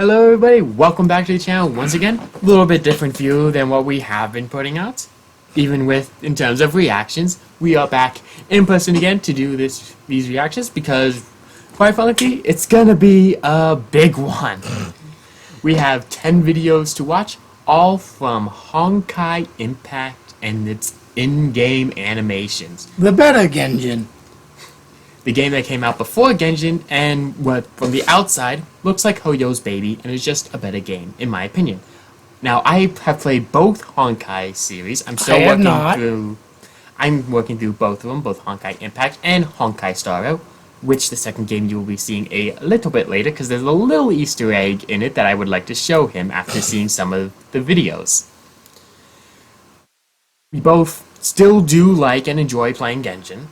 Hello everybody, welcome back to the channel once again. A little bit different view than what we have been putting out. Even with, in terms of reactions, we are back in person again to do these reactions because, quite frankly, it's gonna be a big one. We have 10 videos to watch, all from Honkai Impact and its in-game animations. The better Genjin. The game that came out before Genjin and what from the outside looks like Hoyo's baby and is just a better game in my opinion. Now I have played both Honkai series. I'm working through both of them, both Honkai Impact and Honkai Star Rail, which the second game you will be seeing a little bit later because there's a little Easter egg in it that I would like to show him after seeing some of the videos. We both still do like and enjoy playing Genjin.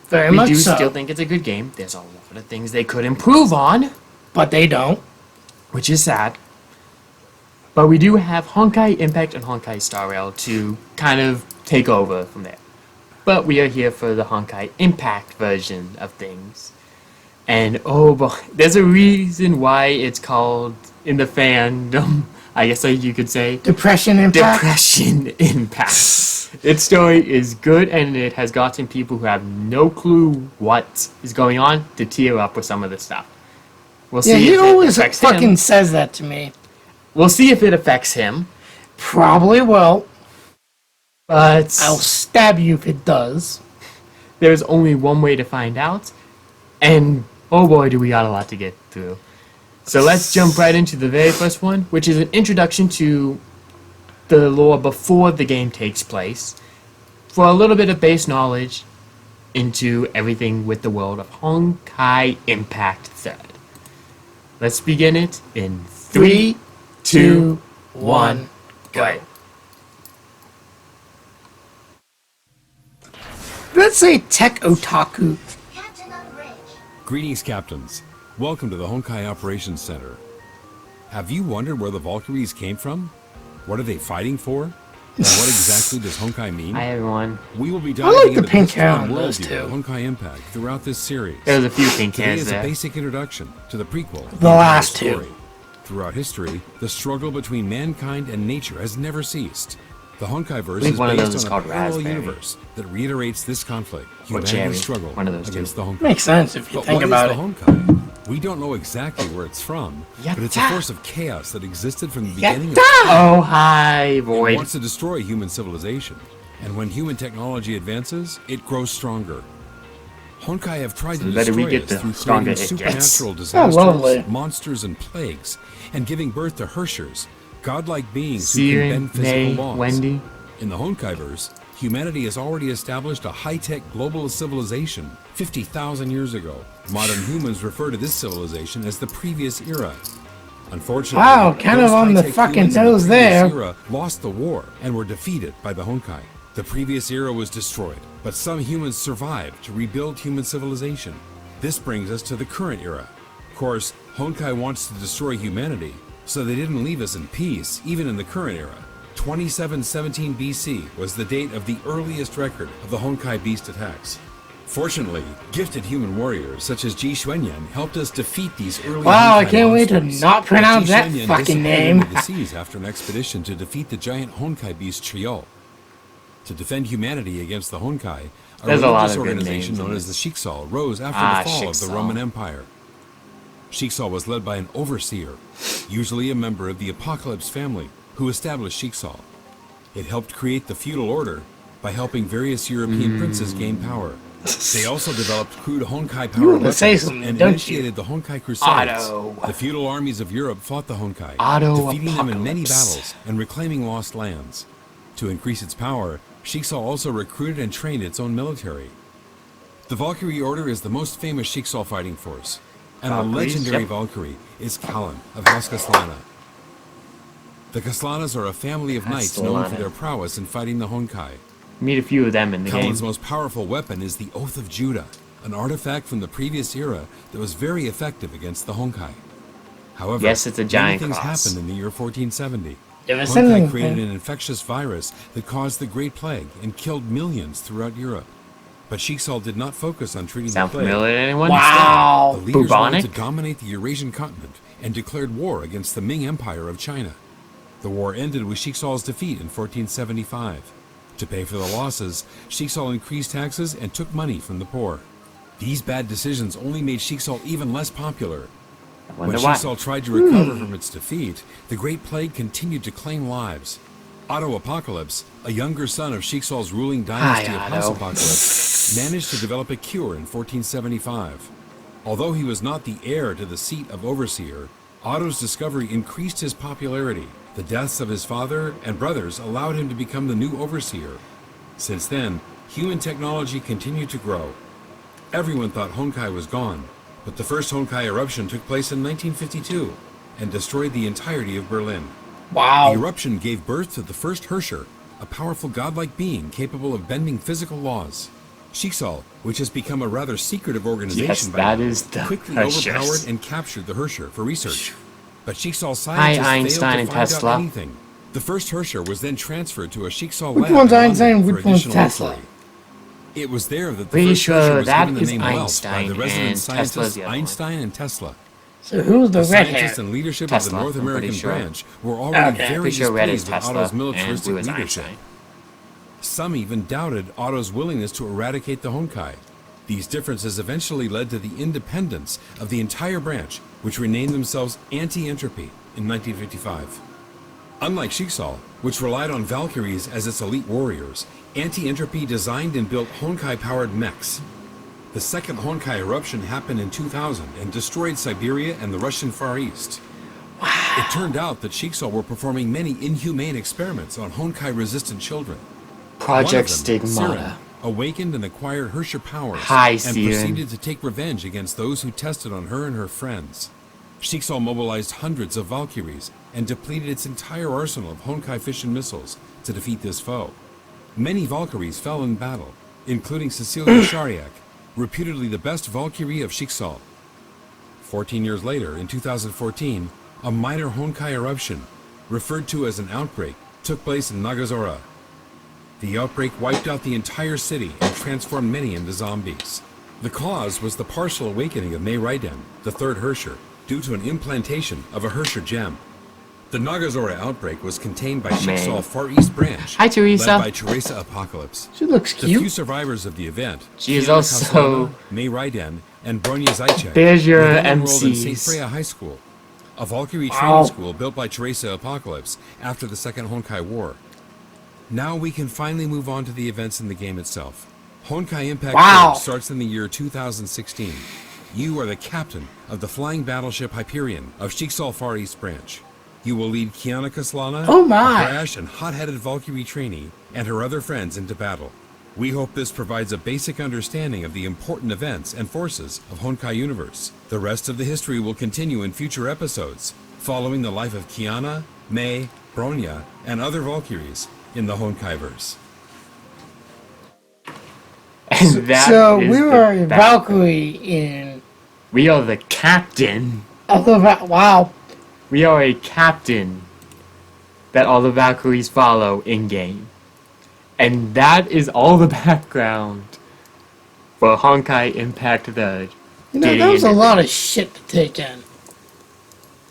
Very We much do so. still think it's a good game. There's a lot of things they could improve on, But they don't. which is sad. But we do have Honkai Impact and Honkai Star Rail to kind of take over from there. But we are here for the Honkai Impact version of things. And oh boy, there's a reason why it's called in the fandom, I guess you could say, Depression Impact. Depression Impact. Its story is good, and it has gotten people who have no clue what is going on to tear up with some of the stuff. We'll see Yeah, he if it always affects fucking him. says that to me. We'll see if it affects him, Probably will. but I'll stab you if it does. there's only one way to find out, and oh boy, do we got a lot to get through. So let's jump right into the very first one, which is an introduction to the lore before the game takes place, for a little bit of base knowledge into everything with the world of Honkai Impact 3rd. Let's begin it in 3, 2, 1, go. Let's say tech otaku. Greetings, Captains. Welcome to the Honkai Operations Center. Have you wondered where the Valkyries came from? What are they fighting for? And what exactly does Honkai mean? Hi everyone. We will be like diving the into pink history hair and on those worldview of two. Honkai Impact throughout this series. There's a few pink Today hands is a there. basic introduction to the prequel. The last entire two. story. Throughout history, the struggle between mankind and nature has never ceased. The Honkaiverse believe is one of those based is on a called parallel Raspberry. universe that reiterates this conflict, Or Cherry. humanity's struggle One of those against two. the Honkai. Makes sense if you But think what about is it. the Honkai? We don't know exactly where it's from, but it's a Yatta! force of chaos that existed from the beginning of Oh hi It Void. wants to destroy human civilization, and when human technology advances, it grows stronger. Honkai have tried to The better we destroy get, us the through stronger creating it gets. supernatural lovely. disasters, monsters, and plagues, and giving birth to Hershers, godlike beings who Siren, can bend physical May, laws. Wendy. In the Honkaiverse, humanity has already established a high-tech global civilization 50,000 years ago. Modern humans refer to this civilization as the previous era. Unfortunately, Wow, kind of those on the high-tech fucking humans in the nose previous there. era lost the war and were defeated by the Honkai. The previous era was destroyed, but some humans survived to rebuild human civilization. This brings us to the current era. Of course, Honkai wants to destroy humanity, so they didn't leave us in peace, even in the current era. 2717 BC was the date of the earliest record of the Honkai beast attacks. Fortunately, gifted human warriors such as Ji Xuanyan helped us defeat these early Wow, I Honkai can't wait to monsters. not pronounce Ji that Xuanyan fucking disappeared name. into the seas after an expedition to defeat the giant Honkai beast Triol. To defend humanity against the Honkai, a There's a lot religious of good organization names in known as the this. Shiksal rose after the fall of the Shiksal. Roman Empire. Shiksal was led by an overseer, usually a member of the Apocalypse family, who established Shiksal. It helped create the feudal order by helping various European princes gain power. They also developed crude Honkai power wanna weapons say something, and don't you? initiated the Honkai Crusades. Otto. The feudal armies of Europe fought the Honkai, Otto defeating them in many Apocalypse. battles and reclaiming lost lands. To increase its power, Shiksal also recruited and trained its own military. The Valkyrie Order is the most famous Shiksal fighting force, and a Valkyries, legendary yep. Valkyrie is Kallan of House Kaslana. The Kaslanas are a family of knights known for Kaslana. their prowess in fighting the Honkai. Meet a few of them in the game. Kallan's most powerful weapon is the Oath of Judah, an artifact from the previous era that was very effective against the Honkai. However, Yes, it's a giant many things cross. happened in the year 1470. Never said Honkai anything. created an infectious virus that caused the Great Plague and killed millions throughout Europe. But Shiksaw did not focus on treating Sound the plague. familiar to anyone? Wow. The leaders wanted to Bubonic? dominate the Eurasian continent and declared war against the Ming Empire of China. The war ended with Shiksaw's defeat in 1475. To pay for the losses, Shiksaw increased taxes and took money from the poor. These bad decisions only made Shiksaw even less popular. I When wonder why. Shiksaw tried to recover from its defeat, the Great Plague continued to claim lives. Otto Apocalypse, a younger son of Shiksaw's ruling dynasty of House Otto. Apocalypse, managed to develop a cure in 1475. Although he was not the heir to the seat of Overseer, Otto's discovery increased his popularity. The deaths of his father and brothers allowed him to become the new Overseer. Since then, human technology continued to grow. Everyone thought Honkai was gone, but the first Honkai eruption took place in 1952 and destroyed the entirety of Berlin. Wow. The eruption gave birth to the first Herrscher, a powerful godlike being capable of bending physical laws. Shiksaw, which has become a rather secretive organization Yes, by that now, is the quickly Herrschers. overpowered and captured the Herrscher for research. But Shiksaw's Hi, scientists Einstein failed and to find Tesla. out anything. The first Herrscher was then transferred to a Shiksaw Which lab one's in Einstein and London for which one's additional Tesla? inquiry. It was there that the Pretty first sure Herrscher was that given the is name Welsh by Einstein the resident and scientists Tesla's the other one. Einstein and Tesla. So who's the The red hair? scientists and leadership of Tesla, the North I'm pretty American sure. branch were already Okay. very Pretty sure red is displeased with Tesla Otto's and militaristic blue is leadership. Einstein. Some even doubted Otto's willingness to eradicate the Honkai. These differences eventually led to the independence of the entire branch, which renamed themselves Anti-Entropy in 1955. Unlike Shiksaw, which relied on Valkyries as its elite warriors, Anti-Entropy designed and built Honkai-powered mechs. The second Honkai eruption happened in 2000 and destroyed Siberia and the Russian Far East. It turned out that Shiksaw were performing many inhumane experiments on Honkai-resistant children. Project One of them, Stigmata. Siren, awakened and acquired Herrscher powers Hi, and Siren. proceeded to take revenge against those who tested on her and her friends. Shiksaw mobilized hundreds of Valkyries and depleted its entire arsenal of Honkai fission missiles to defeat this foe. Many Valkyries fell in battle, including Cecilia Shariak, reputedly the best Valkyrie of Shiksaw. 14 years later, in 2014, a minor Honkai eruption, referred to as an outbreak, took place in Nagazora. The outbreak wiped out the entire city and transformed many into zombies. The cause was the partial awakening of Mei Raiden, the third Herrscher, due to an implantation of a Herrscher gem. The Nagazora outbreak was contained by Shiksaw Far East Branch, Hi, Teresa. led by Teresa Apocalypse. She looks The few cute. survivors of the event, She is Kiana also- Kaslana, Mei Raiden, and Bronya Zajcek, There's your were then enrolled in St. MCs. Freya High School, a Valkyrie Wow. training school built by Teresa Apocalypse after the Second Honkai War. Now we can finally move on to the events in the game itself. Honkai Impact Wow. 4 starts in the year 2016. You are the captain of the flying battleship Hyperion of Shiksaw Far East Branch. You will lead Kiana Kaslana, Oh my. a brash and hot-headed Valkyrie trainee, and her other friends into battle. We hope this provides a basic understanding of the important events and forces of Honkai Universe. The rest of the history will continue in future episodes, following the life of Kiana, Mei, Bronya, and other Valkyries in the Honkaiverse. And that So is we the were a back- Valkyrie in. We are the captain. Wow. We are a captain that all the Valkyries follow in-game. And that is all the background for Honkai Impact 3rd. You know, that was a lot of shit to take in.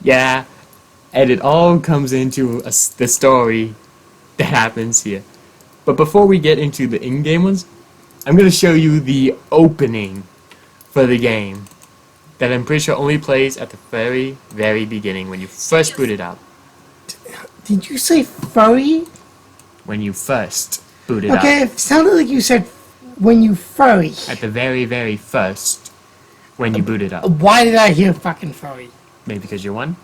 Yeah, and it all comes into the story that happens here. But before we get into the in-game ones, I'm going to show you the opening for the game that I'm pretty sure only plays at the very, very beginning when you first boot it up. Did you say furry? When you first boot it Okay, up. it sounded like you said when you furry. At the very, very first when you boot it up. Why did I hear fucking furry? Maybe because you're one?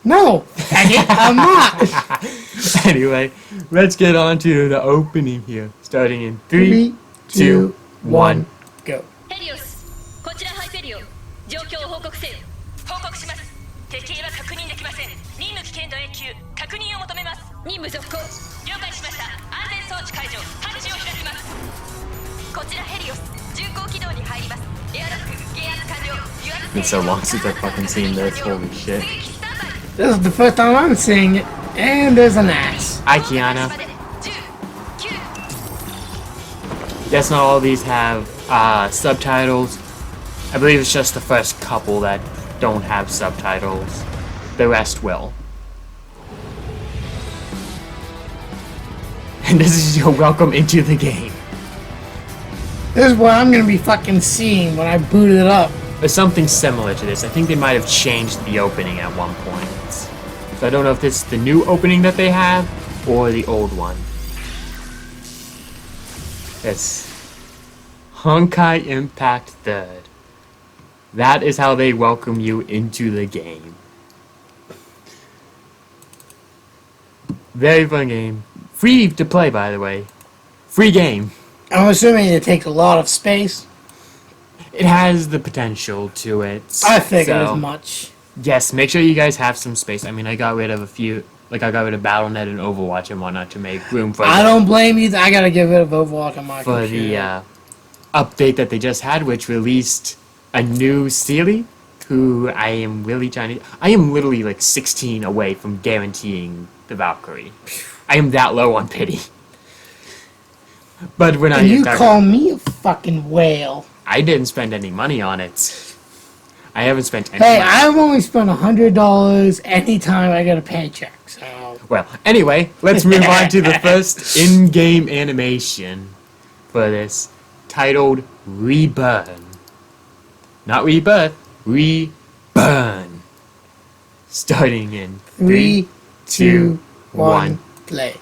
No, faggot, I'm not. Anyway, let's get on to the opening here. Starting in 3, 2, 1. Go. ヘリオス、こちらハイペリオン、状況を報告せよ。報告します。敵は確認できません。任務危険度永久、確認を求めます。任務続行。了解しました。安全装置解除、ハッチを開きます。こちらヘリオス、巡航軌道に入ります。エアロック、減圧完了。油圧 It's so long since I've fucking seen this, holy shit. 出撃スタンバイ。 This is the first time I'm seeing it, and there's an ass. Hi, Kiana. 10、9、Yes, not all of these have subtitles. I believe it's just the first couple that don't have subtitles. The rest will. And this is your welcome into the game. This is what I'm gonna be fucking seeing when I boot it up. There's something similar to this. I think they might have changed the opening at one point. So I don't know if this is the new opening that they have or the old one. It's Honkai Impact 3rd. That is how they welcome you into the game. Very fun game. Free to play, by the way. Free game. I'm assuming it takes a lot of space. It has the potential to it. I figured so, as much. Yes, make sure you guys have some space. I mean, I got rid of a few, like I got rid of BattleNet and Overwatch and whatnot to make room for I don't blame you. I gotta get rid of Overwatch on my for computer. the update that they just had, which released a new Sealy, who I am really trying to... I am literally like 16 away from guaranteeing the Valkyrie. I am that low on pity. But when And you call me a fucking whale. I didn't spend any money on it. I haven't spent any Hey, money. I've only spent $100 anytime I get a paycheck, so... Well, anyway, let's move on to the first in-game animation for this, titled Reburn. Not Rebirth, Reburn. Starting in 3, 2, 1, play.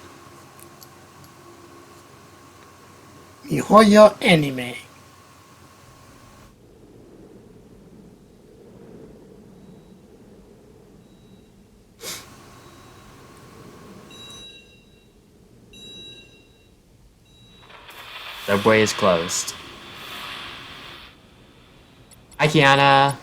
Mihoyo anime. Subway is closed. Hi, Kiana.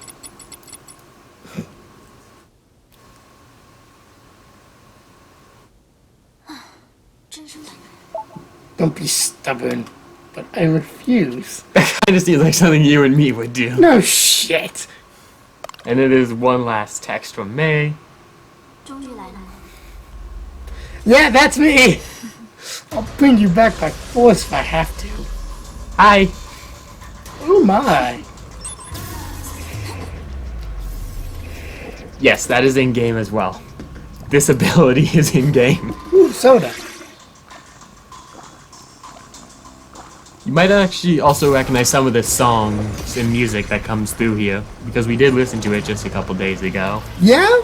Don't be stubborn, but I refuse. That kind of seems like something you and me would do. No shit. And it is one last text from May. 终于来了。 Yeah, that's me. I'll bring you back by force if I have to. Hi. Oh my. Yes, that is in-game as well. This ability is in-game. Ooh, soda. You might actually also recognize some of the songs and music that comes through here, because we did listen to it just a couple days ago. Yeah?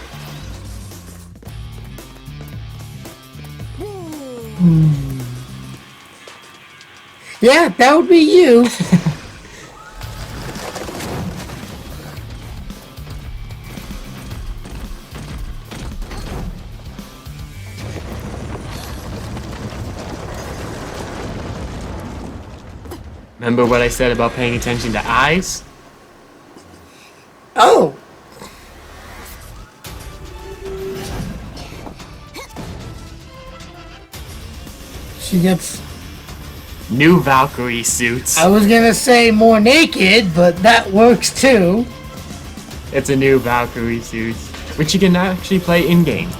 Yeah, that would be you. Remember what I said about paying attention to eyes? Oh. She gets... New Valkyrie suits. I was gonna say more naked, but that works too. It's a new Valkyrie suit, which you can actually play in-game.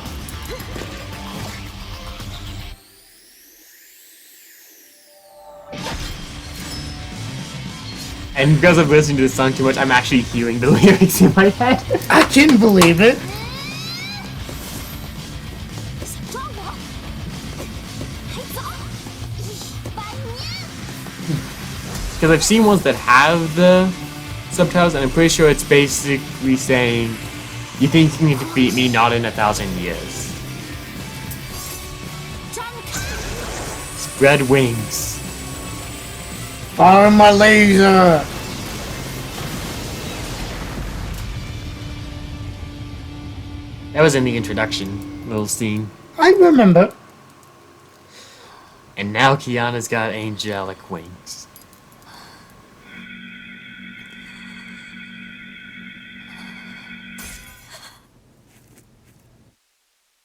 And because I've listened to this song too much, I'm actually hearing the lyrics in my head. I can believe it. Because I've seen ones that have the subtitles, and I'm pretty sure it's basically saying, you think you can defeat me, not in 1,000 years. Spread wings. Fire my laser. That was in the introduction little scene. I remember. And now Kiana's got angelic wings.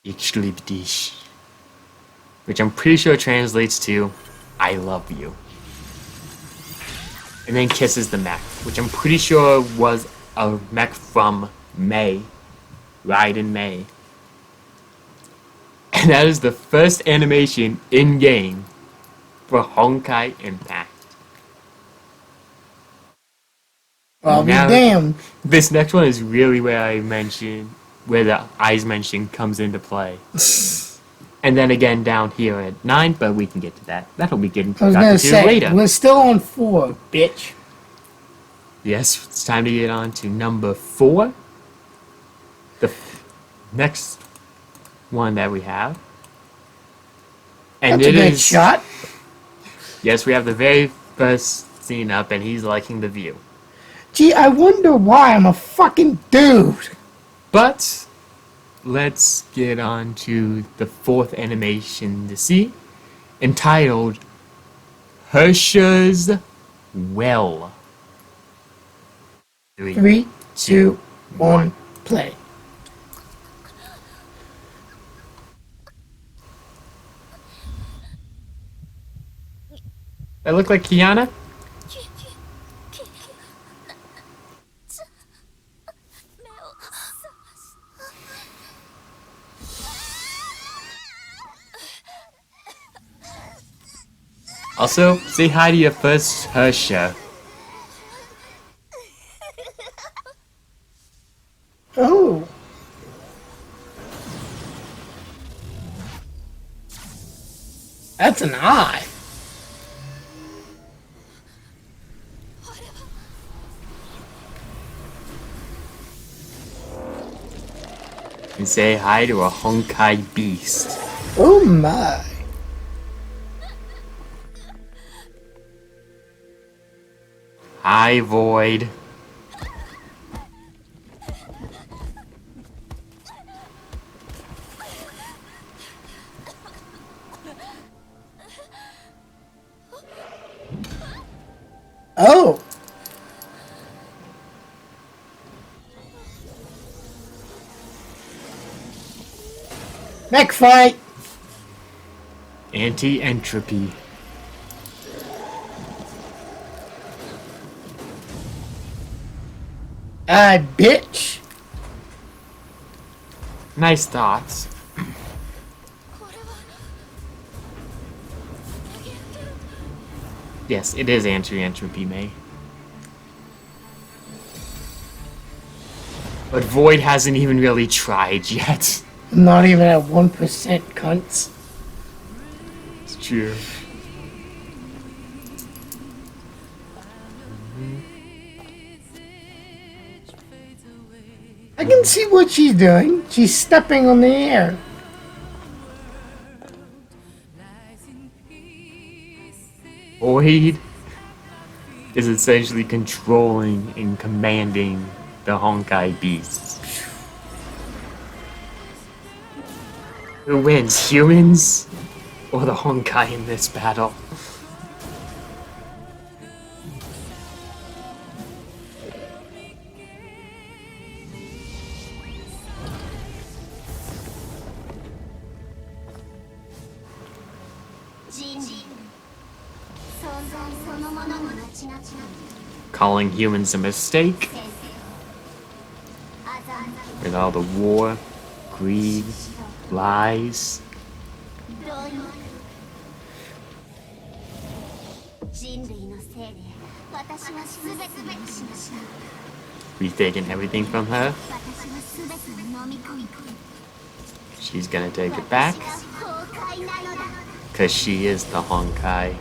Ich liebe dich. Which I'm pretty sure translates to, I love you. And then kisses the mech, which I'm pretty sure was a mech from May. Raiden May. And that is the first animation in-game for Honkai Impact. I'll be Now- damned. This next one is really where the eyes mention comes into play. And then again down here at 9, but we can get to that. That'll be getting I was got gonna to say, later. we're still on 4, bitch. Yes, it's time to get on to number 4. The next one that we have. And That's a it good is shot. Yes, we have the very first scene up, and he's liking the view. Gee, I wonder why I'm a fucking dude. But let's get on to the 4th animation to see, entitled Hersha's Well. 3, 2, 1, play. That look like Kiana? Also, say hi to your first Hersha. Oh. That's an eye. And say hi to a Honkai beast. Oh my. Hi, Void. Oh. Mech fight. Anti-entropy. Bitch. Nice thoughts. Yes, it is anti-entropy, May. But Void hasn't even really tried yet. Not even at 1% cunts. It's true. I can see what she's doing. She's stepping on the air. Void is essentially controlling and commanding the Honkai beasts. Who wins, humans or the Honkai in this battle? Calling humans a mistake with all the war, greed, lies. We've taken everything from her. She's gonna take it back. Cause she is the Honkai.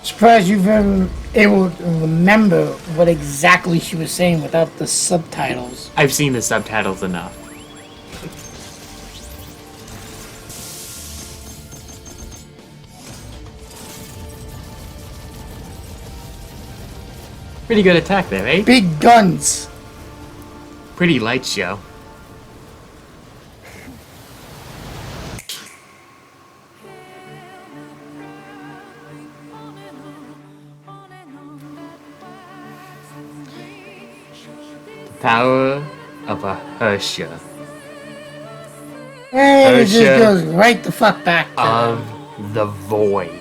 Surprised you've ever able to remember what exactly she was saying without the subtitles. I've seen the subtitles enough. Pretty good attack there, eh? Big guns. Pretty light show. Power of a Hersha. And it just Hersha goes right the fuck back to of the Void.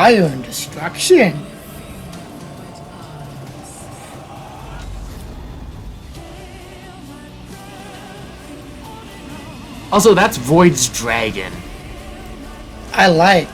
fire and destruction. Also, that's Void's dragon. I like.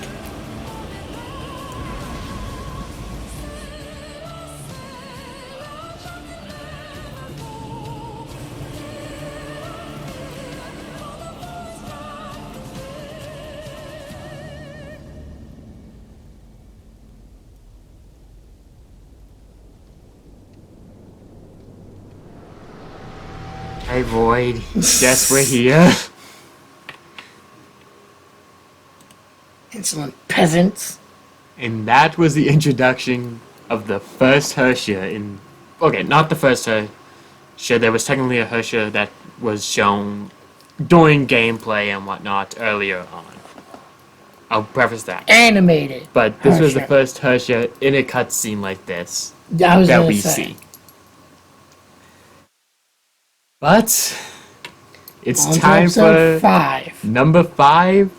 Hey, Void. Guess we're here. Insolent peasants. And that was the introduction of the first Hersha in... Okay, not the first Hersha. There was technically a Hersha that was shown during gameplay and whatnot earlier on. I'll preface that. Animated. But this was the Hersha. first Hersha in a cutscene like this I was that gonna we say. see. But it's On to time episode for 5. number 5,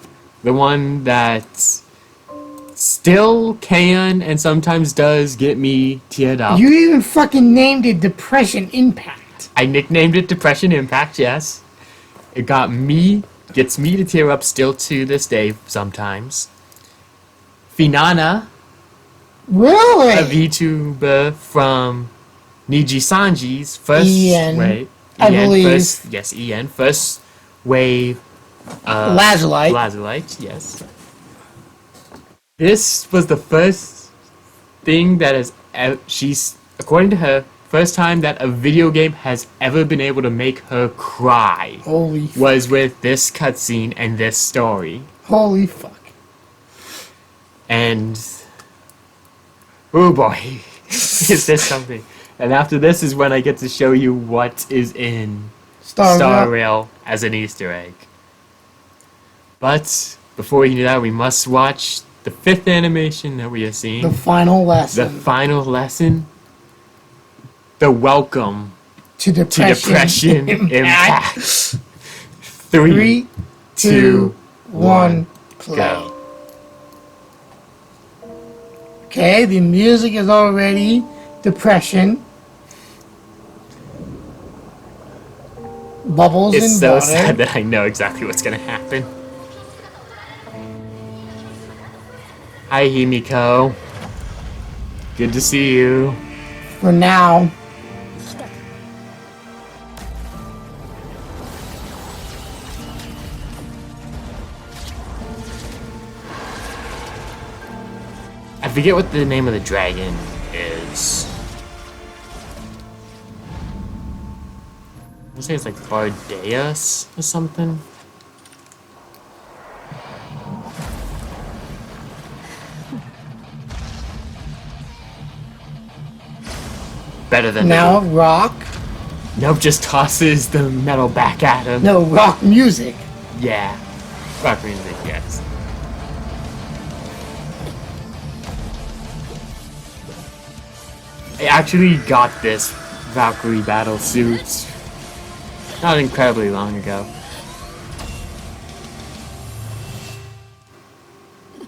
the one that still can and sometimes does get me teared up. You even fucking named it Depression Impact. I nicknamed it Depression Impact, yes. It gets me to tear up still to this day sometimes. Finana, Really? a VTuber from Niji Sanji's first Ian, wave. I believe. Ian, first wave Lazulite. Lazulite, yes. This was the first thing that she's, according to her, first time that a video game has ever been able to make her cry Holy fuck. was with this cutscene and this story. Holy fuck. And oh boy, is this something. And after this is when I get to show you what is in Star Rail as an Easter egg. But before we do that, we must watch the 5th animation that we are seeing. The final The lesson final lesson. The welcome to to Depression Impact. 3, 3, 2, 1, play. go. Okay, the music is already Depression. Bubbles It's and so water. sad that I know exactly what's gonna happen. Hi, Himiko. Good to see you. For now. I forget what the name of the dragon is. I say it's like Bardeus or something. Better than Now, rock. Nope, just tosses the metal back at him. No, rock music. Yeah. Rock music, yes. I actually got this Valkyrie battle suit not incredibly long ago.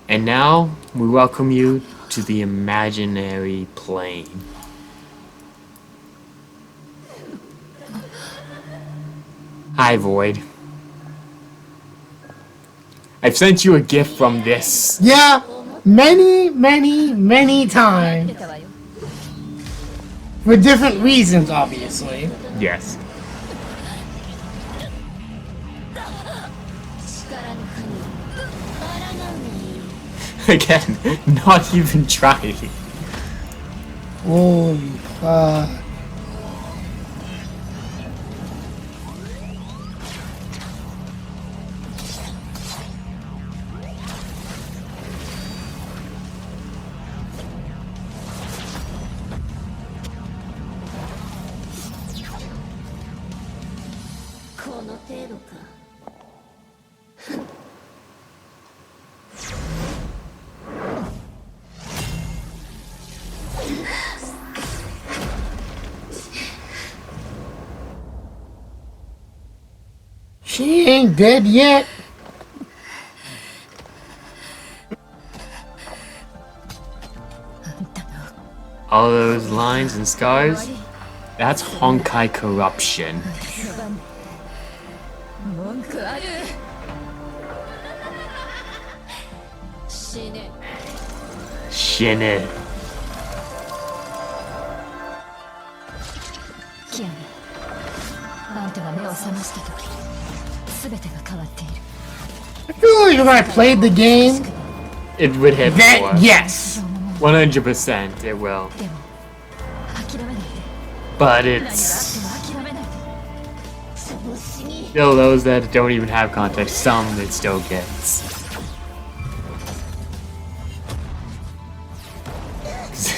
And now we welcome you to the imaginary plane. Hi, Void. I've sent you a gift from this. Yeah, many times. 出たわよ For different reasons, obviously. Yes. Again, not even trying. Holy fuck. She ain't dead yet. All those lines and scars, that's Honkai corruption. 文句ある。死ね。 Shit. キアナ、あんたが目を覚ました時、全てが変わっている。 I feel like if I played the game, It would hit more. that yes. 100% it will. でも諦めないで。 But 何があって it's も諦めないで。 still those that don't even have context. Some it still gets.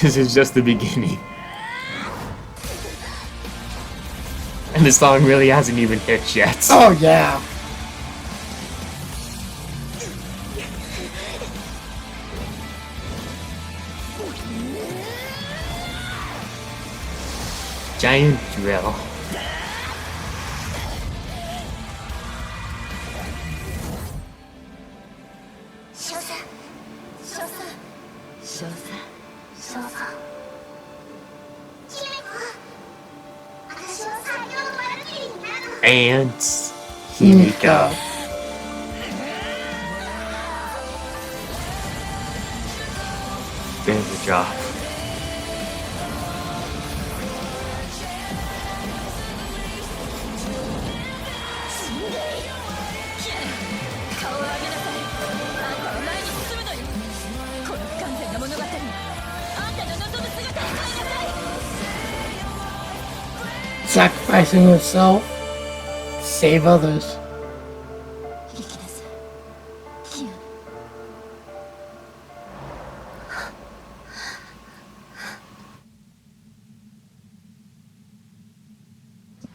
This is just the beginning. And the song really hasn't even hit yet. Oh yeah. Giant drill. And Himiko. There's the drop. Sacrificing herself to save others. 生きなさい、キアナ。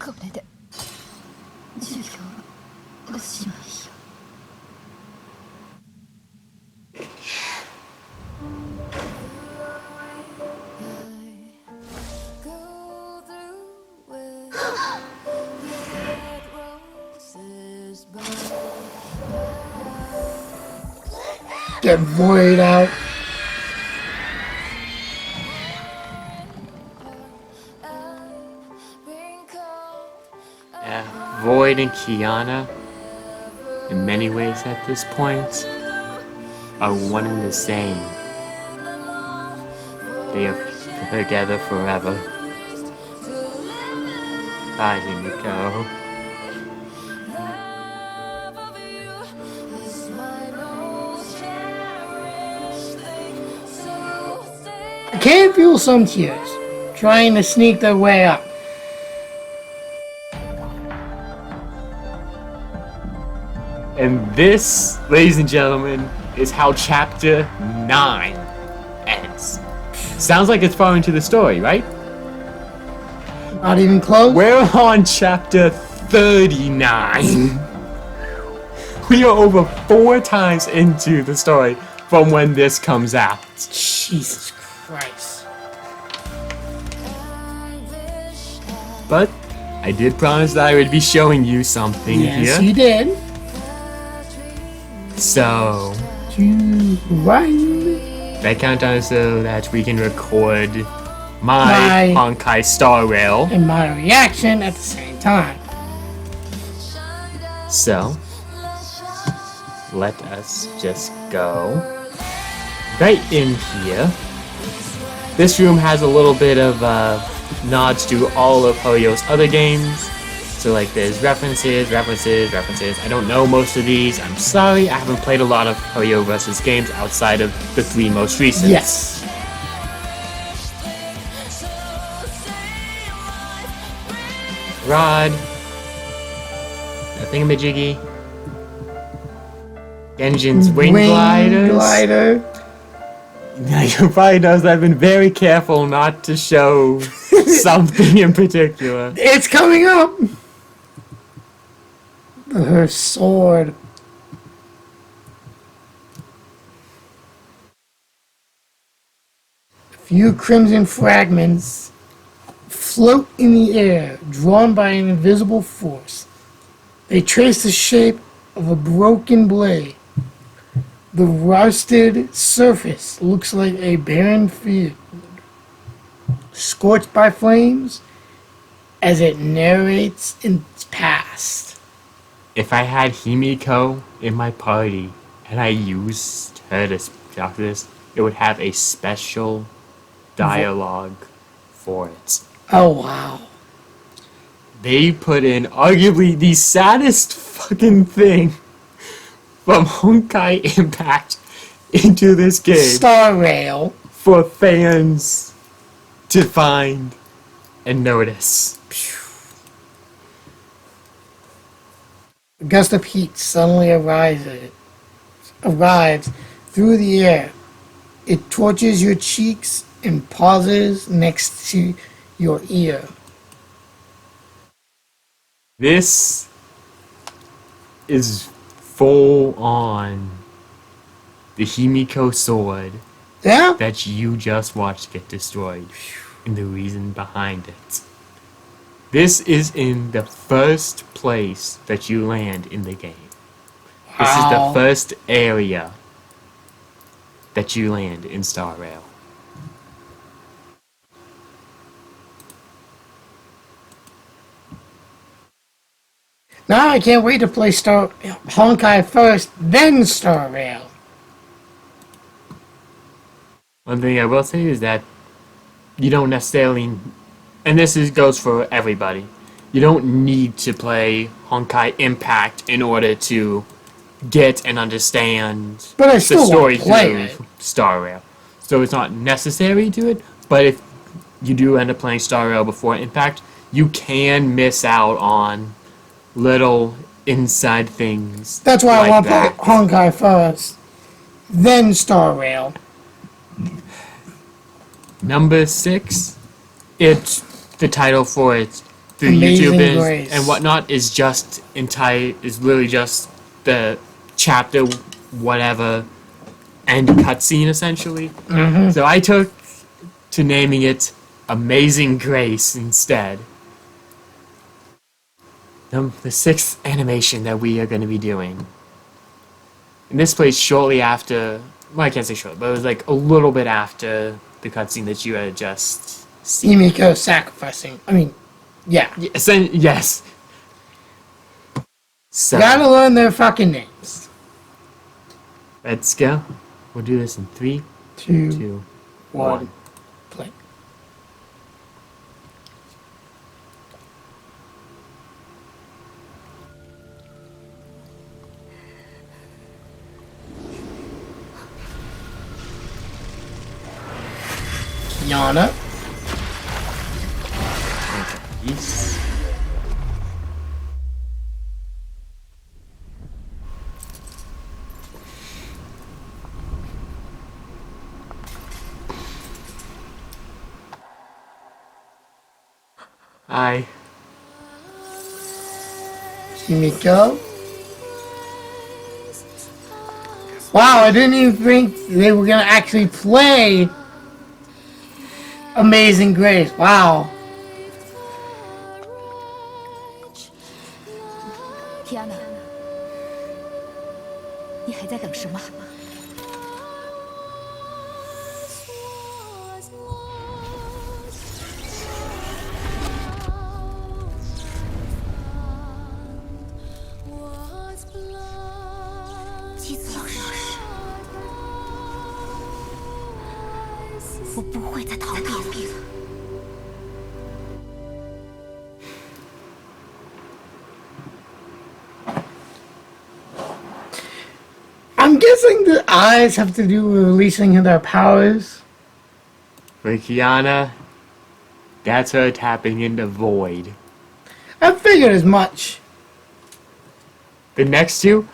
これで授業はおしまいよ。 Get void out. Yeah, Void and Kiana, in many ways at this point, are one and the same. They are together forever. Bye, Himiko. I can feel some tears trying to sneak their way up. And this, ladies and gentlemen, is how chapter 9 ends. Sounds like it's far into the story, right? Not even close. We're on chapter 39. We are over 4 times into the story from when this comes out. Jesus Christ. But I did promise that I would be showing you something Yes, here. you did. So, You right. that countdown is so that we can record My- my Honkai Star Rail. And my reaction at the same time. So, let us just go right in here. This room has a little bit of nods to all of Hoyo's other games. So like there's references. I don't know most of these. I'm sorry, I haven't played a lot of Hoyo vs. games outside of the 3 most recent. Yes. Rod. A thingamajiggy. Genjin's wing gliders. glider. Now you probably noticed I've been very careful not to show something in particular. It's coming up. Her sword. A few crimson fragments float in the air, drawn by an invisible force. They trace the shape of a broken blade. The rusted surface looks like a barren field, scorched by flames as it narrates its past. if I had Himiko in my party and I used her to talk to this, it would have a special dialogue for it. Oh, wow. They put in arguably the saddest fucking thing from Honkai Impact into this game Star Rail. for fans to find and notice. A gust of heat suddenly arrives through the air. It torches your cheeks and pauses next to your ear. This is full on the Himiko sword Yeah? that you just watched get destroyed and the reason behind it. This is in the first place that you land in the game. This is the Wow. first area that you land in Star Rail. Now I can't wait to play Honkai first, then Star Rail. One thing I will say is that you don't necessarily, and goes for everybody, you don't need to play Honkai Impact in order to get and understand But I the still story want to play through Star Rail. So it's not necessary to it, but if you do end up playing Star Rail before Impact, you can miss out on little inside things. That's why I like want to play that. Honkai first, then Star Rail. Number 6, it's the title for it through Amazing YouTube Grace. and whatnot is literally just the chapter whatever end cutscene essentially. So I took to naming it Amazing Grace instead. The 6th animation that we are going to be doing. And this plays shortly after, well, I can't say short, but it was like a little bit after the cutscene that you had just seen. Himiko sacrificing. I mean, yeah. Yes. So, Gotta learn their fucking names. let's go. We'll do this in 3, 2, 2, 1, 1. play. Kiana. Yes. Hi. Himiko. Wow, I didn't even think they were gonna actually play Amazing Grace. Wow. 提安娜，你还在等什么？ 基子老师，我不会再逃避了。 I'm guessing the eyes have to do with releasing their powers. For Kiana, that's her tapping into void. I figured as much. The next two,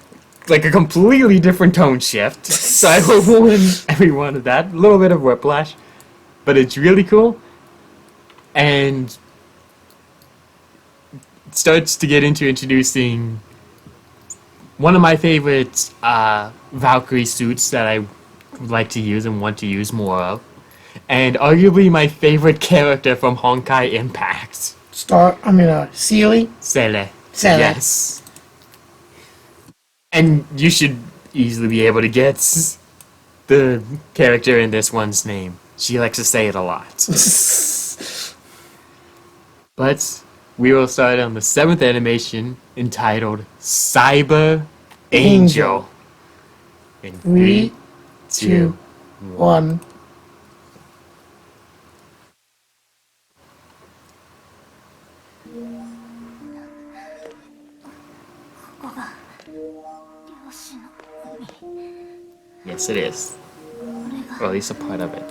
like a completely different tone shift. So I will warn everyone of that. A little bit of whiplash. But it's really cool. And it starts to get into introducing one of my favorite Valkyrie suits that I like to use and want to use more of. And arguably my favorite character from Honkai Impact. Sealy. Sele. Sele. Yes. And you should easily be able to get the character in this one's name. She likes to say it a lot. But we will start on the 7th animation entitled Cyber Angel. In 3, 2, 1. Yes, it is. Or at least a part of it.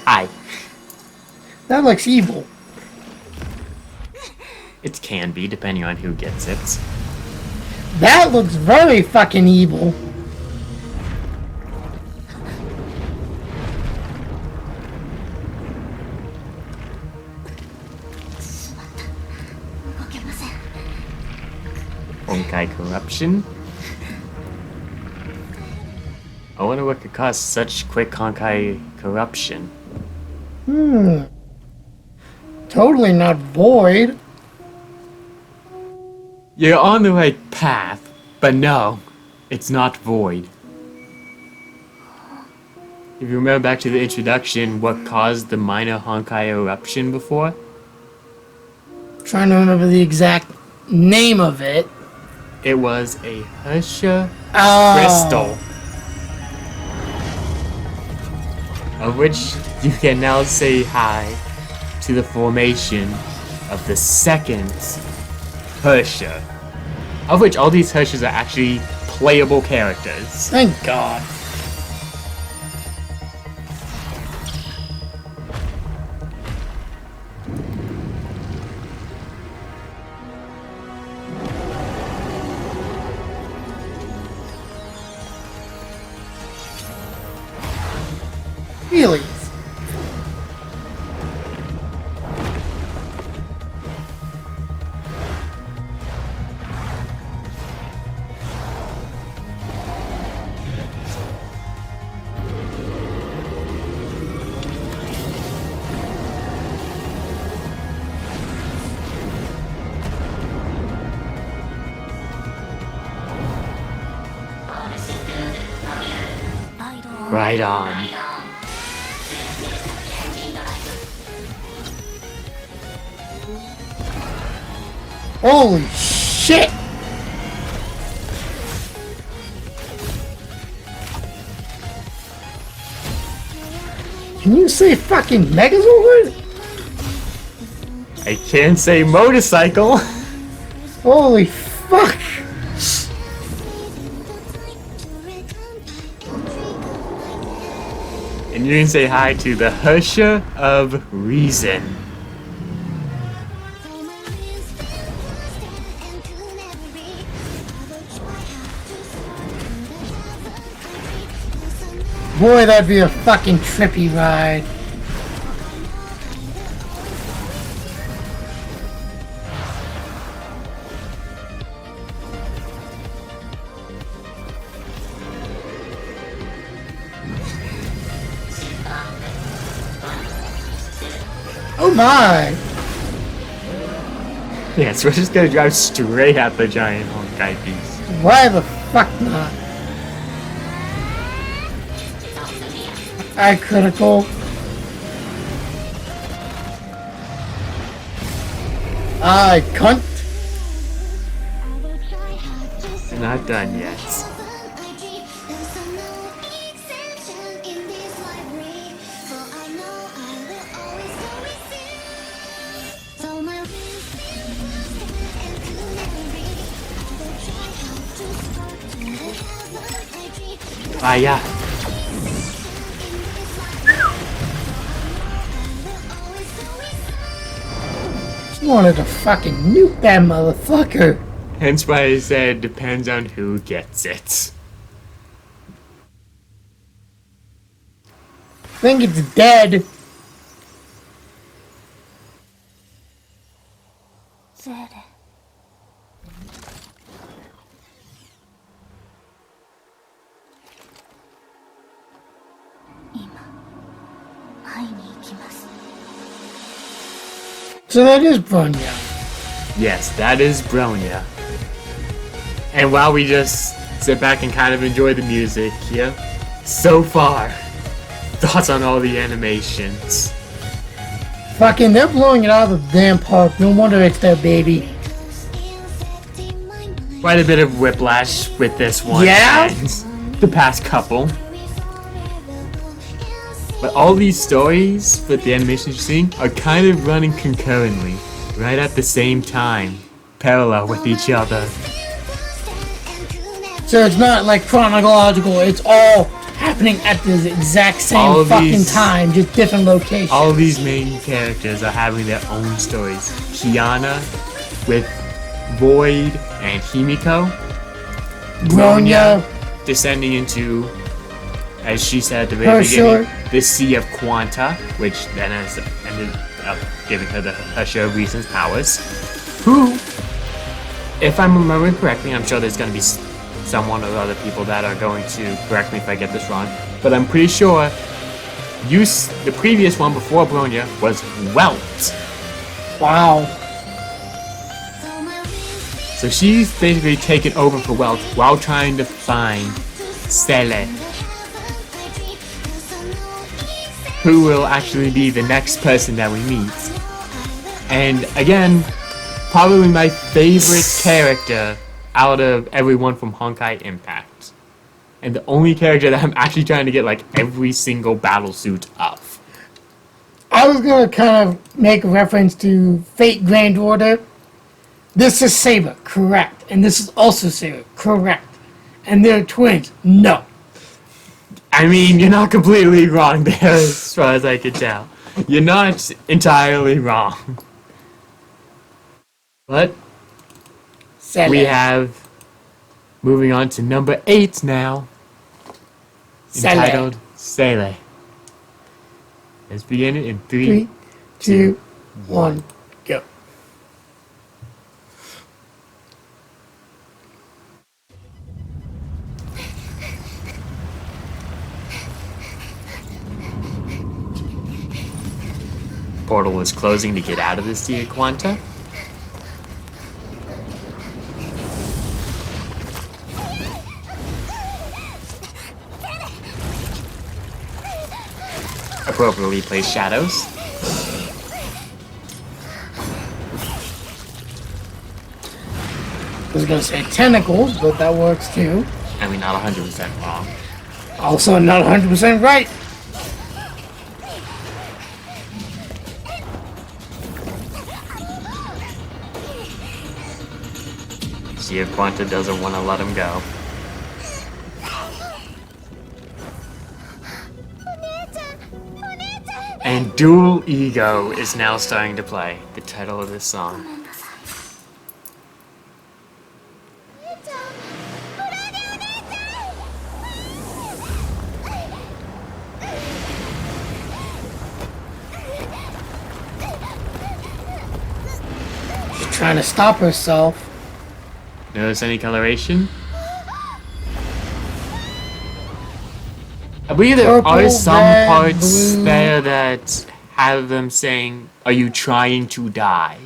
Hi. That looks evil. It can be, depending on who gets it. That looks very fucking evil. Honkai corruption. I wonder what could cause such quick Honkai corruption. Totally not void. You're on the right path, but no, it's not void. If you remember back to the introduction, what caused the minor Honkai eruption before? Trying to remember the exact name of it. It was a Husha Oh. crystal. Of which you can now say hi to the formation of the second Husha. Of which all these Hushas are actually playable characters. Thank God. Really? Right on. Holy shit! Can you say fucking Megazord? I can't say motorcycle. Holy fuck! And you can say hi to the Husha of Reason. Boy, that'd be a fucking trippy ride. Oh my! Yeah, so we're just gonna drive straight at the giant Honkai beast. Why the fuck not? I critical. I cunt. We're not done yet. Ah, yeah. Wanted to fucking nuke that motherfucker. Hence why I said depends on who gets it. Think it's dead. So that is Bronya. Yes, that is Bronya. And while we just sit back and kind of enjoy the music here, so far, thoughts on all the animations. Fucking, they're blowing it out of the damn park. No wonder it's their baby. Quite a bit of whiplash with this one. Yeah? And the past couple. But all these stories with the animations you're seeing are kind of running concurrently, right at the same time, parallel with each other. So it's not like chronological, it's all happening at the exact same All fucking these- time, just different locations. All of these main characters are having their own stories. Kiana with Void and Himiko. Bronya, Descending into, as she said at the Her very beginning, short- the Sea of Quanta, which then has ended up giving her her share of reasons powers. Who, if I'm remembering correctly, I'm sure there's going to be someone or other people that are going to correct me if I get this wrong, but I'm pretty sure the previous one before Bronya was Welt. wow. So she's basically taken over for Welt while trying to find Sele, who will actually be the next person that we meet. And again, probably my favorite character out of everyone from Honkai Impact. And the only character that I'm actually trying to get like every single battle suit of. I was gonna kind of make a reference to Fate Grand Order. This is Saber, correct. And this is also Saber, correct. And they're twins, no. I mean, you're not completely wrong there as far as I can tell. You're not entirely wrong. But Sele. we have, moving on to number 8 now, Sele. entitled Sele. Let's begin it in 3, 3, 2, 1, go. Portal is closing to get out of the Sea of Quanta. Appropriately placed shadows. I was gonna say tentacles, but that works too. I mean, not 100% wrong. Also not 100% right. Sea of Quanta doesn't want to let him go. And Dual Ego is now starting to play, the title of this song. She's trying to stop herself. Notice any coloration? I believe there Purple, are some red, parts blue. there that have them saying, "Are you trying to die?"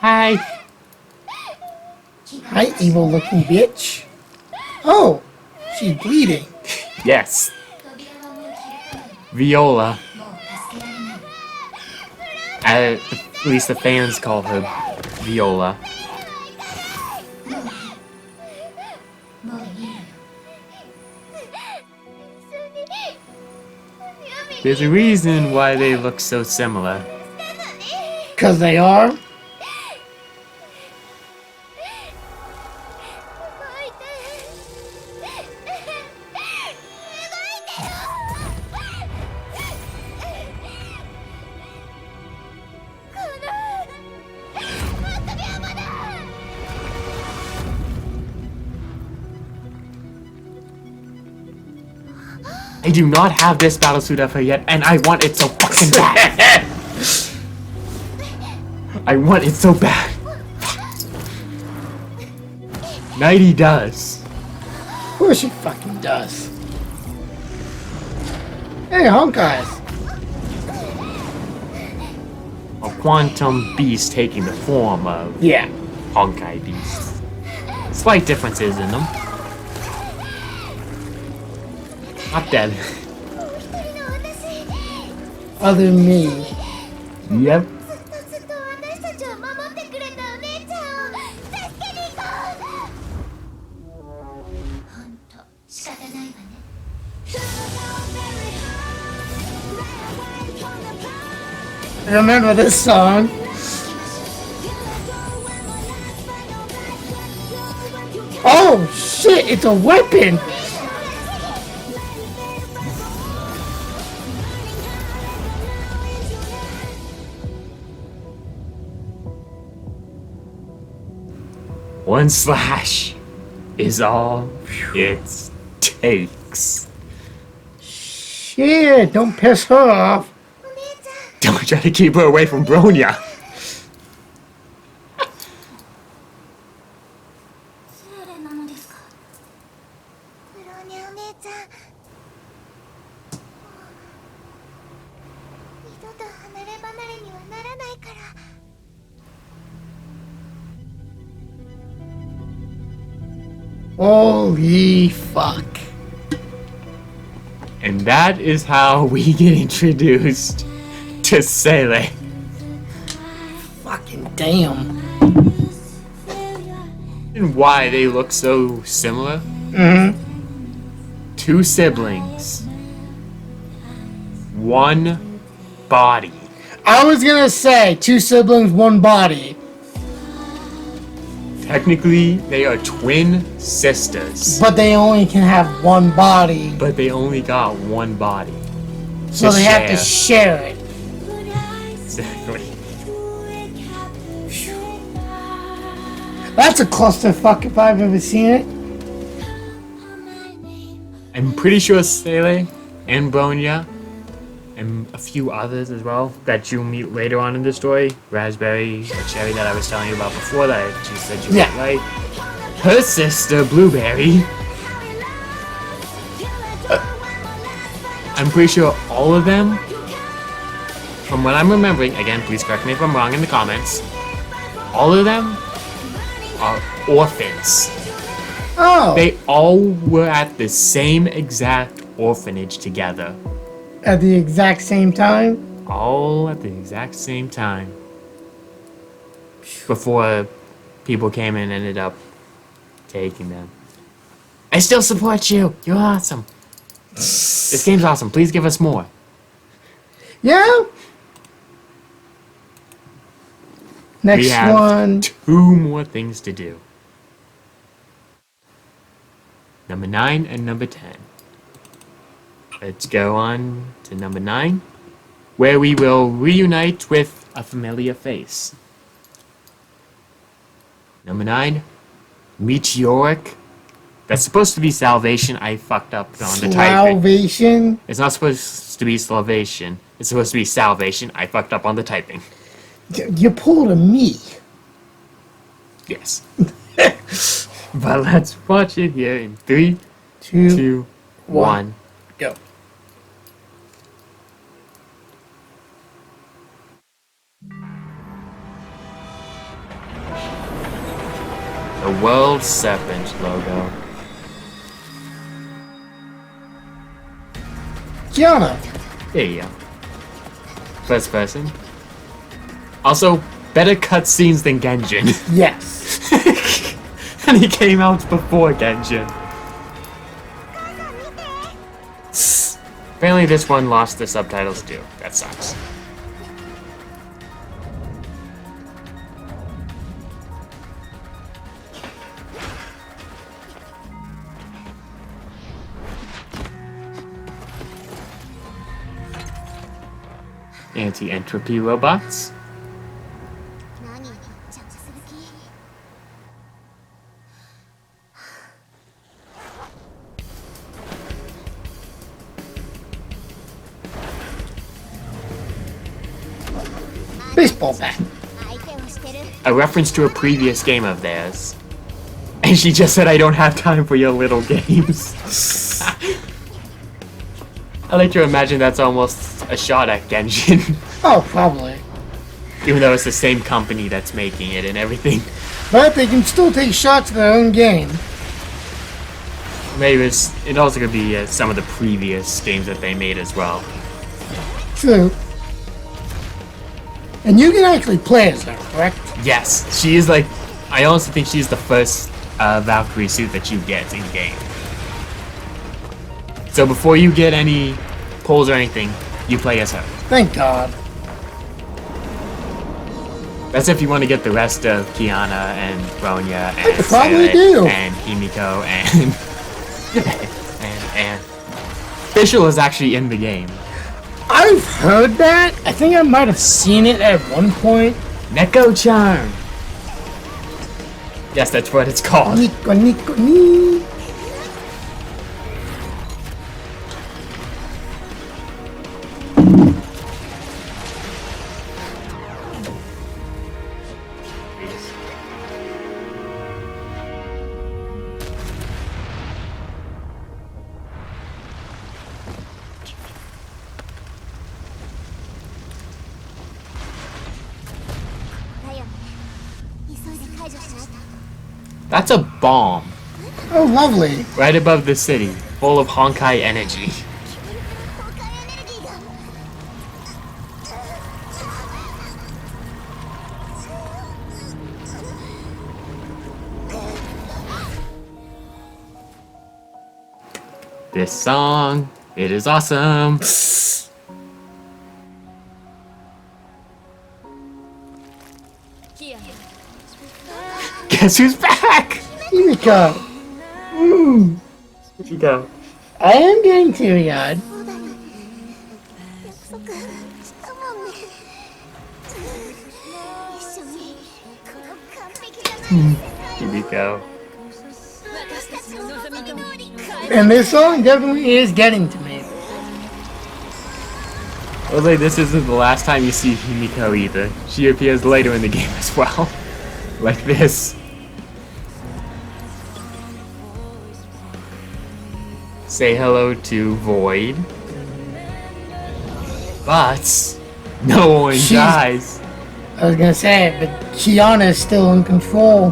Hi. Hi, evil looking bitch. Oh, she's bleeding. Yes. Viola. At least the fans call her Viola. There's a reason why they look so similar. Because they are. I do not have this battlesuit of her yet, and I want it so fucking bad. I want it so bad. Nighty does. Of course he fucking does. Hey, Honkai. A quantum beast taking the form of Yeah. Honkai beasts. Slight differences in them. Not dead. Other than me. Yep. ずっと私たちを守ってくれたお姉ちゃんを助けに行こう。ほんと仕方ないわね。Remember this song? Oh shit, it's a weapon! One slash is all it takes. Shit, don't piss her off. お姉ちゃん Don't try to keep her away from Bronya. 誰なのですか。ブローニャお姉ちゃん。二度と離れ離れにはならないから。 Holy fuck. And that is how we get introduced to Sele. Fucking damn. And why they look so similar. Mm-hmm. Two siblings. One body. I was gonna say, two siblings, one body. Technically, they are twin sisters. But they only can have one body. But they only got one body. So they have to share it. Exactly. That's a clusterfuck if I've ever seen it. I'm pretty sure Sele and Bronya and a few others as well that you meet later on in the story. Raspberry, or Cherry that I was telling you about before that she said you Yeah. were right. Her sister, Blueberry. I'm pretty sure all of them, from what I'm remembering, again, please correct me if I'm wrong in the comments, all of them are orphans. Oh. They all were at the same exact orphanage together. At the exact same time? All at the exact same time. Before people came and ended up taking them. I still support you. You're awesome. This game's awesome. Please give us more. Yeah? Next We have one. 2 more things to do. Number 9 and number 10. Let's go on to number 9, where we will reunite with a familiar face. Number 9, Meteoric. That's supposed to be Salvation. I fucked up on the typing. Salvation. It's not supposed to be Salvation. It's supposed to be Salvation. I fucked up on the typing. You pulled a me. Yes. But let's watch it here in 3, 2, 1. Go. The World Serpent logo. Gianna. There you go. First person. Also, better cutscenes than Genjin. Yes. And he came out before Genjin. Apparently this one lost the subtitles too. That sucks. Anti-entropy robots. 何着する気。 Baseball bat. 相手をしてる。 A reference to a previous game of theirs. And she just said, I don't have time for your little games. I like to imagine that's almost a shot at Genshin. Oh, probably. Even though it's the same company that's making it and everything. But they can still take shots at their own game. Maybe it also could be some of the previous games that they made as well. True. And you can actually play as her, correct? Yes, she is like, I honestly think she's the first Valkyrie suit that you get in game. So before you get any pulls or anything, you play as her. Thank God. That's if you want to get the rest of Kiana and Bronya and could probably Saylet do. and Himiko and and Fischl is actually in the game. I've heard that. I think I might have seen it at one point. Neko Charm. Yes, that's what it's called. Nico, Nico, Nico. That's a bomb Oh, lovely. right above the city, full of Honkai energy. This song, it is awesome. Guess who's back? Himiko. Himiko. I am getting teary-eyed. 約束したもんね一緒にこの完璧じゃない世界を Himiko. 私たちの望み通り And this song definitely is getting to me. Looks like this isn't the last time you see Himiko either. She appears later in the game as well. Like this. Say hello to Void. But no one She's- dies. I was gonna say it, but Kiana is still in control.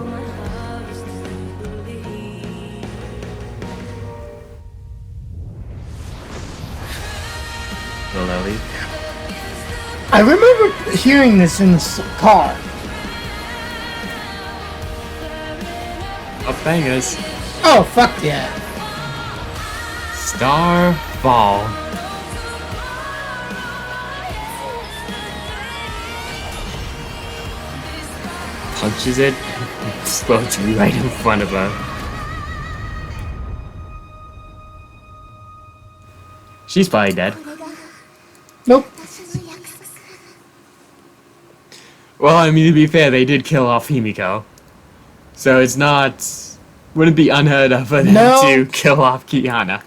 Lily. I remember hearing this in the car. Up bangers. Oh, fuck yeah. Starfall. Punches it, explodes right in front of her. She's probably dead. Nope. 私の約束 Well, I mean, to be fair, they did kill off Himiko. So it's not... Wouldn't be unheard of for them No. to kill off Kiana.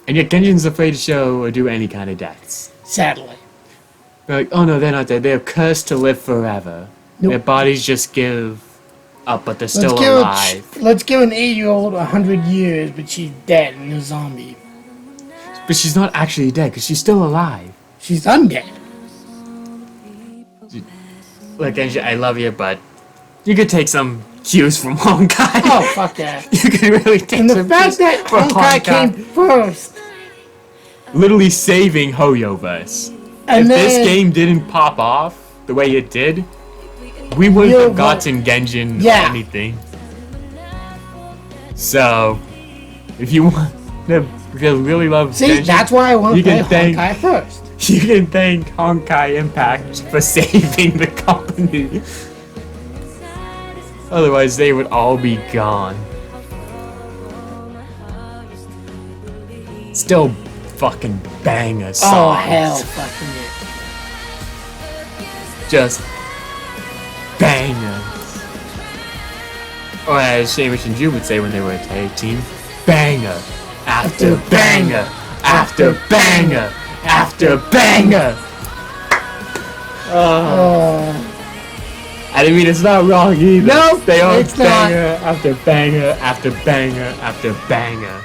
And yet Genshin's afraid to show or do any kind of deaths. Sadly. They're like, oh no, they're not dead. They're cursed to live forever. Nope. Their bodies just give up, but they're Let's still give alive. let's give an 8-year-old 100 years, but she's dead and a zombie. But she's not actually dead, because she's still alive. She's undead. Look, Genshin, I love you, but you could take some cues from Honkai. Oh, fuck that. You could really take And the some fact cues that from Honkai came first, literally saving Hoyoverse. and If then this game didn't pop off the way it did, we wouldn't You're have gotten Genshin Yeah. or anything. So, if you want to really love see, Genshin, that's why I want to you play can thank- Honkai first. you can thank Honkai Impact for saving the company. Otherwise, they would all be gone. Still fucking banger songs. Oh hell, fucking it. Just bangers. Or as Seamus and Ju would say when they were a tag team, banger after banger after banger after banger. Oh, I mean, it's not wrong either. No, they are it's not. banger after banger after banger after banger.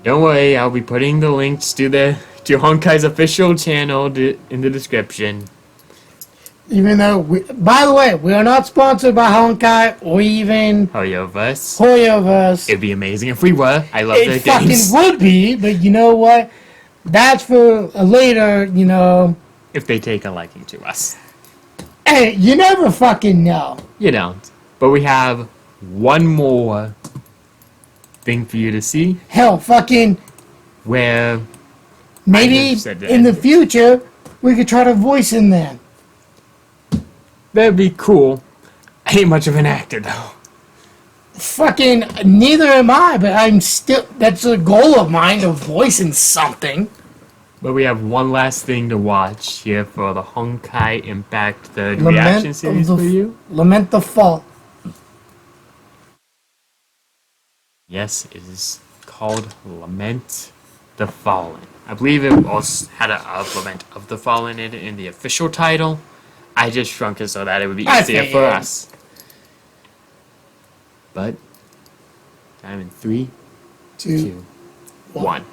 Don't worry, I'll be putting the links to Honkai's official channel in the description. Even though, by the way, we are not sponsored by Honkai or even Hoyoverse. Hoyoverse. It'd be amazing if we were. I love their It fucking games. would be, but you know what? That's for a later, you know. If they take a liking to us. Hey, you never fucking know. You don't. But we have one more thing for you to see Hell, fucking where maybe just said that. in the future we could try to voice in them. that'd be cool. I ain't much of an actor though. Fucking neither am I, but I'm still. That's a goal of mine to voice in something. But we have one last thing to watch here for the Honkai Impact third reaction series for you. Lament the Fall. Yes, it is called Lament the Fallen. I believe it also had a Lament of the Fallen in the official title. I just shrunk it so that it would be I easier for figured. us. But, time in 3, 2, 1.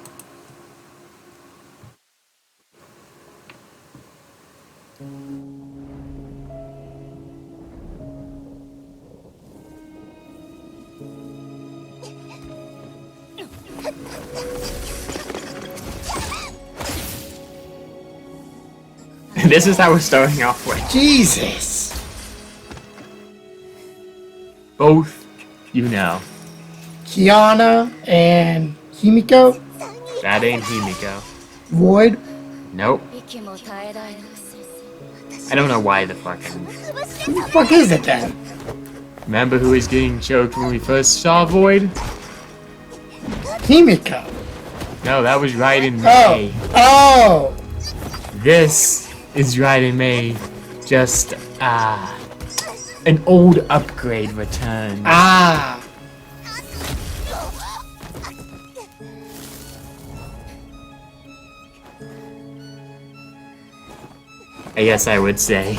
This is how we're starting off with. Jesus. Both, you know. Kiana and Himiko. That ain't Himiko. Void. Nope. 息も絶え絶えの I don't know why the fucking... Who the fuck is it then? Remember who was getting choked when we first saw Void? Himiko. No, that was Raiden May. Oh. This is Raiden May. Just, an old upgrade return. Ah. I guess I would say.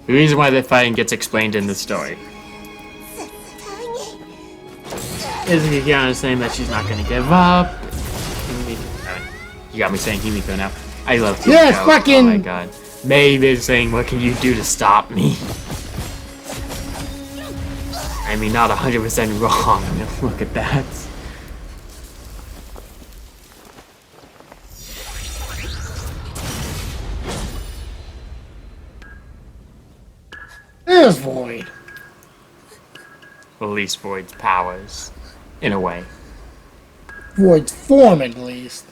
The reason why they're fighting gets explained in the story. Isn't Kiana saying that she's not gonna give up? You got me saying Himiko now. I love Himiko. Yes, fucking- Oh my god. May is saying, what can you do to stop me? I mean, not 100% wrong. Look at that. There's Void. At least Void's powers. In a way. Void's form, at least.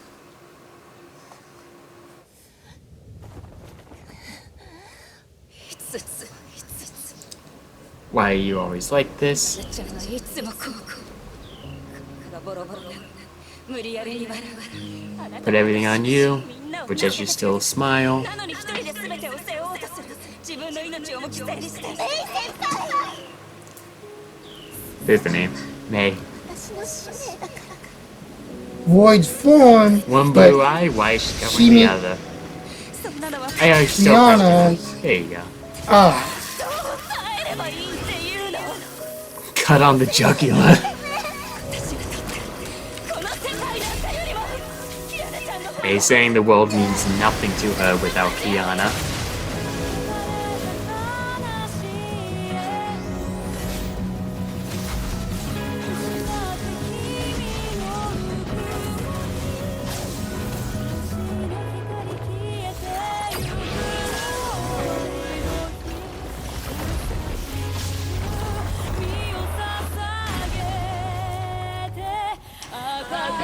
Why are you always like this? ちゃんはいつもこうがボロボロな無理やりに笑わ Put everything on you, but yet you still smile. なのに一人で全てを背負おうとする自分の命をも犠牲にして There's the name. May. 私の使命だから Void's form. One but blue eye, why is she covering the Himi- other? そんなのは I are still Kiana. There you go. Ah. 耐えればいいっていうの Cut on the jugular. 私がとってこの世界なんかよりもキアナちゃんの May saying the world means nothing to her without Kiana.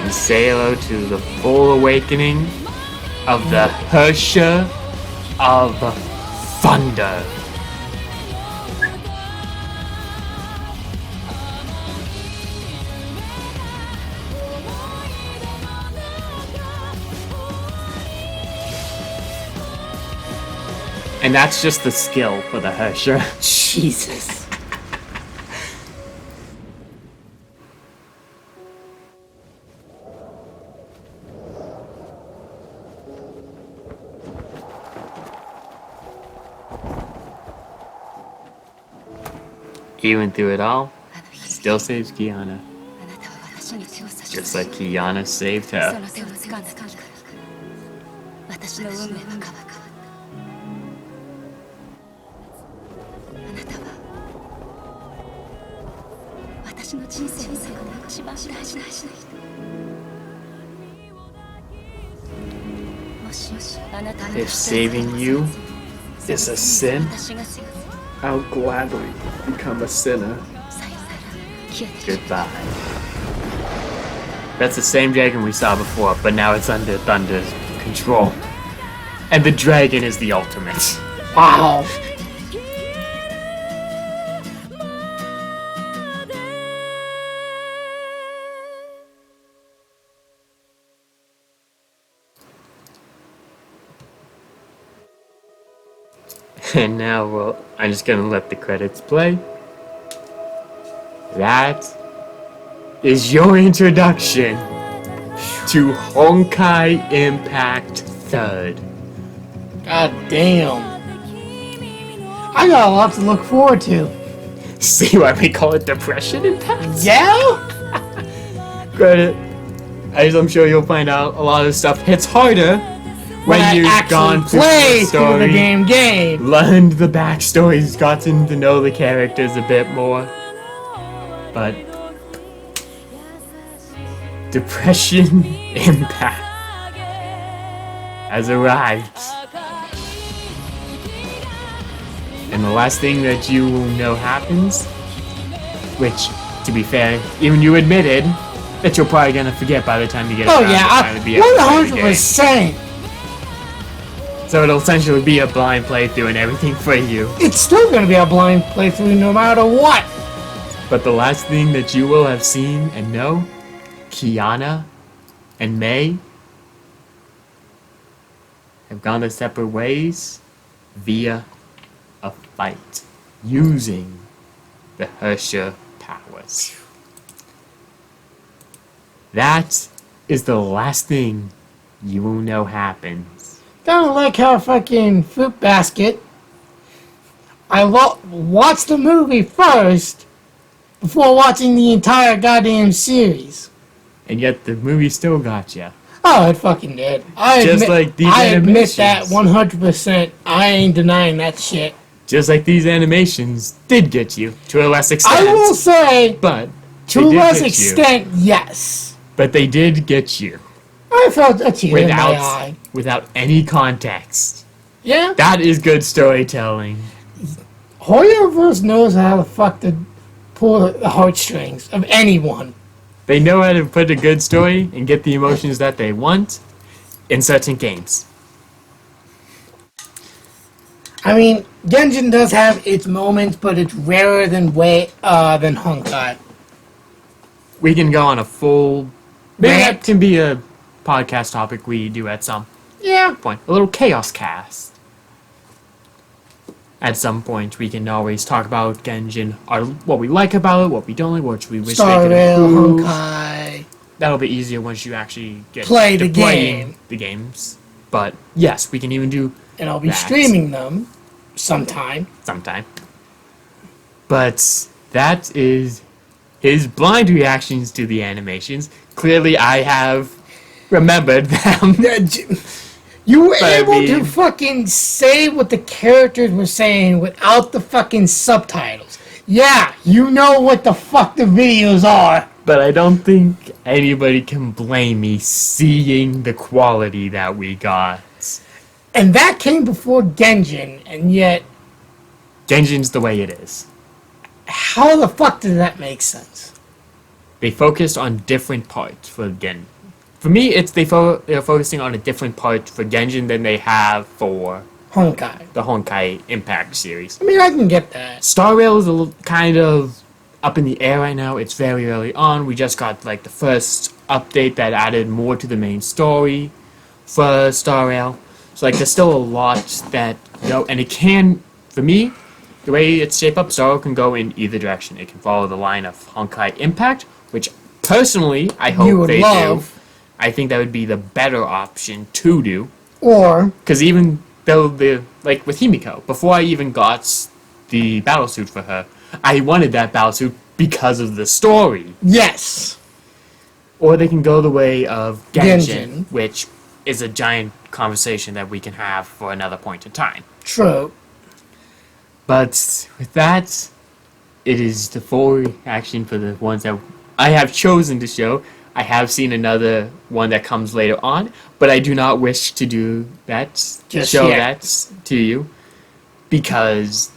And say hello to the full awakening of the Hersher of Thunder. And that's just the skill for the Hersher. Jesus. Even through it all, still saves Kiana. あなたは私に手を差し Just like Kiana saved そ her. の手を掴んだ時から私の運命は変わったあなたは私の人生の中で一番大事な人もしあなたが If saving you is a sin, 私がさよ I'll gladly become a sinner. なら消えて Goodbye. That's the same dragon we saw before, but now it's under Thunder's control. And the dragon is the ultimate. Wow. And now, well, I'm just gonna let the credits play. That is your introduction to Honkai Impact 3rd. God damn. I got a lot to look forward to. See why we call it Depression Impact? Yeah? Credit. As I'm sure you'll find out, a lot of stuff hits harder when I you've actually gone through play the through story, the damn game. learned the backstories, gotten to know the characters a bit more. But Depression Impact has arrived. And the last thing that you will know happens, which, to be fair, even you admitted that you're probably gonna forget by the time you get Oh around yeah, to finally be 100%. So it'll essentially be a blind playthrough and everything for you. It's still gonna be a blind playthrough no matter what. But the last thing that you will have seen and know, Kiana and May have gone their separate ways via a fight using the Hersher powers. That is the last thing you will know happens. Kinda like how fucking Fruit Basket. I watched the movie first before watching the entire goddamn series. And yet the movie still got you. Oh, it fucking did. Just like these I admit that animations. 100%. I ain't denying that shit. Just like these animations did get you to a less extent. I will say, But to they a did less get extent, yes. you. But they did get you I felt a tear in my without eye. without any context. Yeah, That is good storytelling. Hoyoverse knows how to fuck to pull the heartstrings of anyone. They know how to put a good story and get the emotions that they want in certain games. I mean, Genshin does have its moments, but it's rarer than Honkai. We can go on a full. Maybe Rant. that can be a podcast topic we do at some Yeah, point. A little chaos cast. At some point, we can always talk about Genshin, what we like about it, what we don't like, what we wish Star they could Rail, improve. Honkai. That'll be easier once you actually get Play to the playing game. the games. But yes, we can even do And I'll be that streaming them sometime. sometime. But that is his blind reactions to the animations. Clearly, I have remembered them. You were But I able to mean- fucking say what the characters were saying without the fucking subtitles. Yeah, you know what the fuck the videos are. But I don't think anybody can blame me seeing the quality that we got. And that came before Genshin, and yet, Genshin's the way it is. how the fuck did that make sense? They focused on different parts for Gen. For me, it's they're focusing on a different part for Genshin than they have for Honkai. the Honkai Impact series. I mean, I can get that. Star Rail is a little kind of up in the air right now. It's very early on. We just got like the first update that added more to the main story for Star Rail. So like there's still a lot that and it can, for me, the way it's shaped up, Zoro can go in either direction. It can follow the line of Honkai Impact, which personally I hope would they love. do. I think that would be the better option to do. Or Because even though like with Himiko, before I even got the battle suit for her, I wanted that battle suit because of the story. yes, Or they can go the way of Genshin, Genshin. which is a giant conversation that we can have for another point in time. true. But with that, it is the full reaction for the ones that I have chosen to show. I have seen another one that comes later on, but I do not wish to do that, Just show yet. that to you, because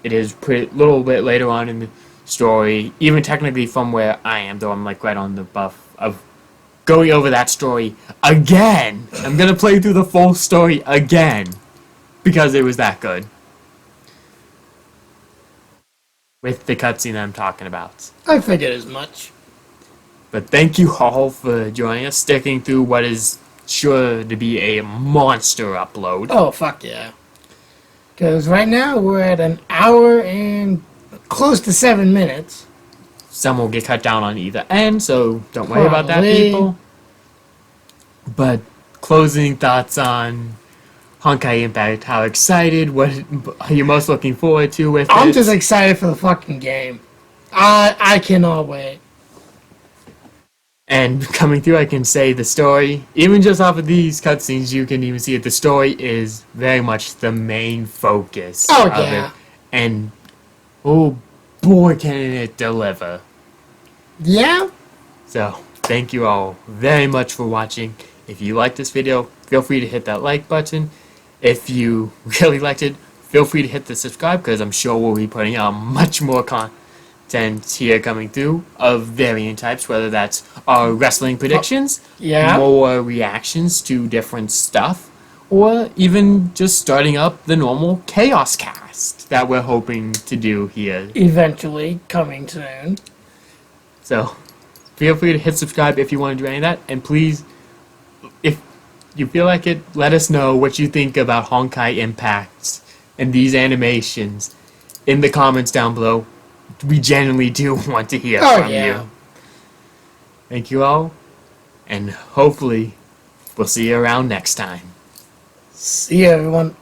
it is a little bit later on in the story, even technically from where I am, though I'm like right on the buff of going over that story again. I'm gonna play through the full story again, because it was that good. With the cutscene I'm talking about. I figured as much. But thank you all for joining us, sticking through what is sure to be a monster upload. Oh, fuck yeah. Because right now we're at an hour and close to 7 minutes. Some will get cut down on either end, so don't worry about that, Probably. people. But closing thoughts on Honkai Impact, how excited, what are you most looking forward to with I'm it? just excited for the fucking game. I cannot wait. And coming through, I can say the story, even just off of these cutscenes, you can even see it. The story is very much the main focus Oh, of yeah. it. And, oh boy, can it deliver. Yeah? So, thank you all very much for watching. If you liked this video, feel free to hit that like button. If you really liked it, feel free to hit the subscribe, because I'm sure we'll be putting out much more content here coming through of varying types, whether that's our wrestling predictions, Yeah. more reactions to different stuff, or even just starting up the normal Chaos Cast that we're hoping to do here. Eventually coming soon. So, feel free to hit subscribe if you want to do any of that, and please, if you feel like it, let us know what you think about Honkai Impact and these animations in the comments down below. We genuinely do want to hear Oh, from yeah. you. Thank you all, and hopefully we'll see you around next time. See you, everyone.